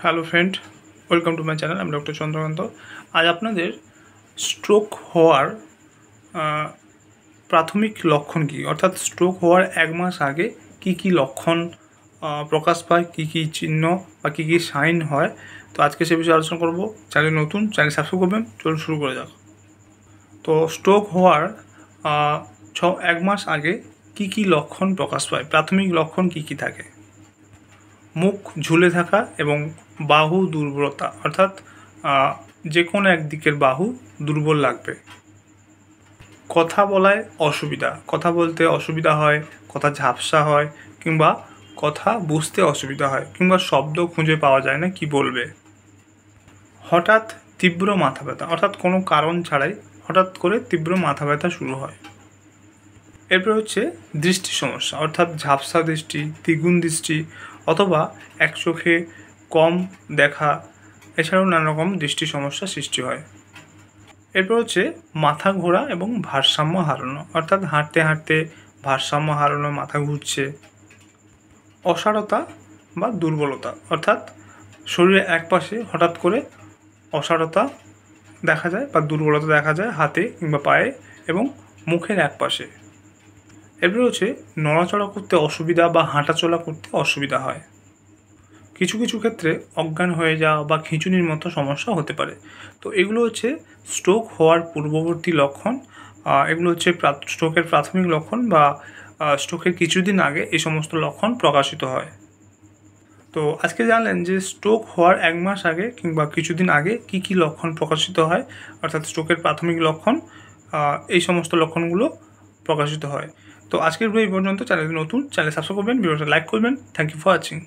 Hello friend, welcome to my channel. আমি doctor Chandrakant. আজ আপনাদের স্ট্রোক হওয়ার প্রাথমিক লক্ষণ কী, অর্থাৎ স্ট্রোক হওয়ার 1 মাস আগে কি কি লক্ষণ প্রকাশ পায়, কি কি চিহ্ন বা কী কী সাইন হয়, তো আজকে সে বিষয়ে আলোচনা করব। চ্যানেল নতুন, চ্যানেল সাবস্ক্রাইব করবেন। চলুন শুরু করে যাক। তো স্ট্রোক হওয়ার 1 মাস আগে কি কি লক্ষণ প্রকাশ পায়, প্রাথমিক লক্ষণ কি কি থাকে? মুখ ঝুলে থাকা এবং বাহু দুর্বলতা, অর্থাৎ যে কোনো একদিকের বাহু দুর্বল লাগবে। কথা বলায় অসুবিধা, কথা বলতে অসুবিধা হয়, কথা ঝাপসা হয়, কিংবা কথা বুঝতে অসুবিধা হয়, কিংবা শব্দ খুঁজে পাওয়া যায় না কি বলবে। হঠাৎ তীব্র মাথা ব্যথা, অর্থাৎ কোনো কারণ ছাড়াই হঠাৎ করে তীব্র মাথা ব্যথা শুরু হয়। এরপর হচ্ছে দৃষ্টি সমস্যা, অর্থাৎ ঝাপসা দৃষ্টি, দ্বিগুণ দৃষ্টি, অথবা এক চোখে কম দেখা, এছাড়াও নানা রকম দৃষ্টি সমস্যা সৃষ্টি হয়। এরপর হচ্ছে মাথা ঘোরা এবং ভারসাম্য হারানো, অর্থাৎ হাঁটতে হাঁটতে ভারসাম্য হারানো, মাথা ঘুরছে। অসাড়তা বা দুর্বলতা, অর্থাৎ শরীরের এক পাশে হঠাৎ করে অসাড়তা দেখা যায় বা দুর্বলতা দেখা যায় হাতে কিংবা পায়ে এবং মুখের এক পাশে। এরপরে হচ্ছে নড়াচড়া করতে অসুবিধা বা হাঁটাচলা করতে অসুবিধা হয়। কিছু কিছু ক্ষেত্রে অজ্ঞান হয়ে যাওয়া বা খিঁচুনির মতো সমস্যা হতে পারে। তো এগুলো হচ্ছে স্ট্রোক হওয়ার পূর্ববর্তী লক্ষণ। এগুলো হচ্ছে স্ট্রোকের প্রাথমিক লক্ষণ বা স্ট্রোকের কিছুদিন আগে এই সমস্ত লক্ষণ প্রকাশিত হয়। তো আজকে জানলেন যে স্ট্রোক হওয়ার 1 মাস আগে কিংবা কিছুদিন আগে কি কি লক্ষণ প্রকাশিত হয়, অর্থাৎ স্ট্রোকের প্রাথমিক লক্ষণ, এই সমস্ত লক্ষণগুলো প্রকাশিত হয়। তো আজকের ভিডিও এই পর্যন্ত। চ্যানেল নতুন, চ্যানেল সাবস্ক্রাইব করবেন, ভিডিওটা লাইক করবেন। Thank you for watching.